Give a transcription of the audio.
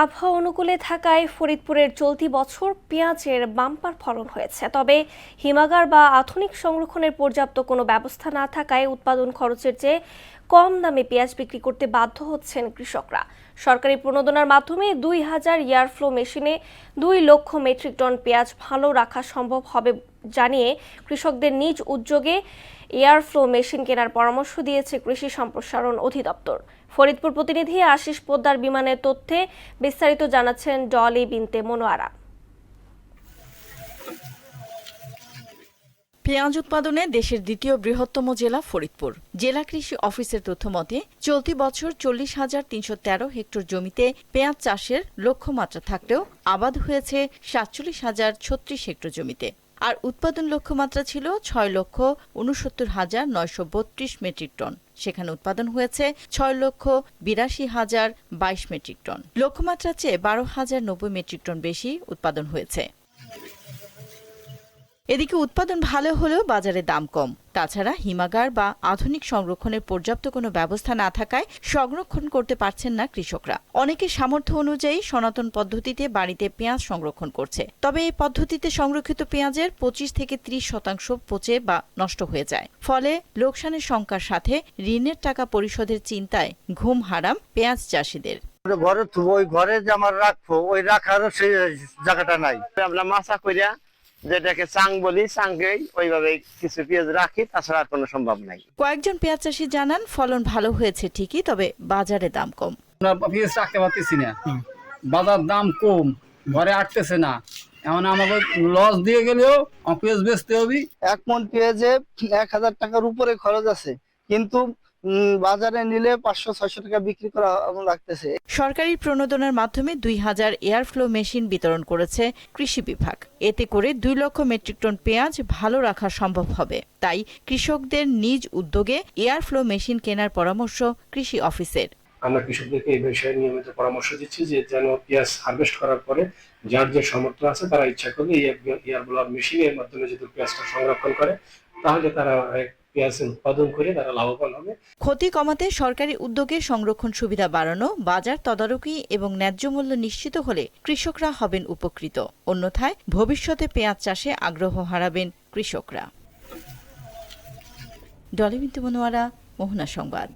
আবহাওয়া অনুকূলে থাকায় ফরিদপুরের চলতি বছর পেঁয়াজের বাম্পার ফলন হয়েছে। তবে হিমাগার বা আধুনিক সংরক্ষণের পর্যাপ্ত কোনো ব্যবস্থা না থাকায় উৎপাদন খরচের চেয়ে কম দামে পেঁয়াজ বিক্রি করতে বাধ্য হচ্ছেন কৃষকরা। সরকারি প্রণোদনার মাধ্যমে 2000 এয়ারফ্লো মেশিনে 2 লক্ষ মেট্রিক টন পেঁয়াজ ভালো রাখা সম্ভব হবে জানিয়ে কৃষকদের নিজ উদ্যোগে এয়ারফ্লো মেশিন কেনার পরামর্শ দিয়েছে কৃষি সম্প্রসারণ অধিদপ্তর। ফরিদপুর প্রতিনিধি আশিস পোদ্দার বিমানের তথ্যে বিস্তারিত জানাচ্ছেন ডলি বিনতে মনোয়ারা। পেঁয়াজ উৎপাদনে দেশের দ্বিতীয় বৃহত্তম জেলা ফরিদপুর। জেলা কৃষি অফিসের তথ্য মতে চলতি বছর 40,313 হেক্টর জমিতে পেঁয়াজ চাষের লক্ষ্যমাত্রা থাকলেও আবাদ হয়েছে 47,036 হেক্টর জমিতে। আর উৎপাদন লক্ষ্যমাত্রা ছিল 6,69,932 মেট্রিক টন। সেখানে উৎপাদন হয়েছে 6,82,022 মেট্রিক টন। লক্ষ্যমাত্রার চেয়ে 12,090 মেট্রিক টন বেশি উৎপাদন হয়েছে। এদিকে উৎপাদন ভালো হলেও বাজারে দাম কম। তাছাড়া হিমাগার বা আধুনিক সংরক্ষণের পর্যাপ্ত কোনো ব্যবস্থা না থাকায় সংরক্ষণ করতে পারছেন না কৃষকরা। অনেকে সামর্থ্য অনুযায়ী সনাতন পদ্ধতিতে বাড়িতে পেঁয়াজ সংরক্ষণ করছে। তবে এই পদ্ধতিতে সংরক্ষিত পেঁয়াজের 25 থেকে 30% পচে বা নষ্ট হয়ে যায়। ফলে লোকসানের শঙ্কার সাথে ঋণের টাকা পরিশোধের চিন্তায় ঘুম হারাম পেঁয়াজ চাষিদের। ঘরে ওই ঘরে যে আমার রাখবো ওই রাখারও সেই জায়গাটা নাই। আমরা মাছা কইরা যেটাকে চাং বলি, চাংকেই ওইভাবে কিছু পেঁয়াজ রাখি, তাছাড়া আর কোনো সম্ভব নাই। কয়েকজন পেঁয়াজ চাষি জানান ফলন ভালো হয়েছে ঠিকই, তবে বাজারে দাম কম। পেঁয়াজ রাখতে পারতেছি না, বাজার দাম কম, ঘরে আটতেছে না। এমন আমাকে লস দিয়ে গেলেও পেঁয়াজ বেচতে হবে। 1 মণ পেঁয়াজে 1000 টাকার উপরে খরচ আছে, কিন্তু বাজারে নিলে 500-600 টাকা বিক্রি করা লাগতেছে। সরকারি প্রণোদনার মাধ্যমে 2000 এয়ারফ্লো মেশিন বিতরণ করেছে কৃষি বিভাগ। এতে করে 2 লক্ষ মেট্রিক টন পেঁয়াজ ভালো রাখা সম্ভব হবে। তাই কৃষকদের নিজ উদ্যোগে এয়ারফ্লো মেশিন কেনার পরামর্শ কৃষি অফিসের। আমরা কৃষকদেরকে এই বিষয়ে নিয়মিত পরামর্শ দিচ্ছি যে যেন পেঁয়াজ হারভেস্ট করার পরে যার যে সামর্থ্য আছে তারা ইচ্ছা করলে এই এয়ারব্লোয়ার মেশিনের মাধ্যমে যদি পেঁয়াজটা সংরক্ষণ করে, তাহলে তারা পেঁয়াজ উৎপাদন করে তারা লাভবান হবে। ক্ষতি কমাতে সরকারি উদ্যোগে সংরক্ষণ সুবিধা বাড়ানো, বাজার তদারকি এবং ন্যায্য মূল্য নিশ্চিত হলে কৃষকরা হবেন উপকৃত। অন্যথায় ভবিষ্যতে পেঁয়াজ চাষে আগ্রহ হারাবেন কৃষকরা। ডলি বিনতে মনোয়ারা, মোহনা সংবাদ।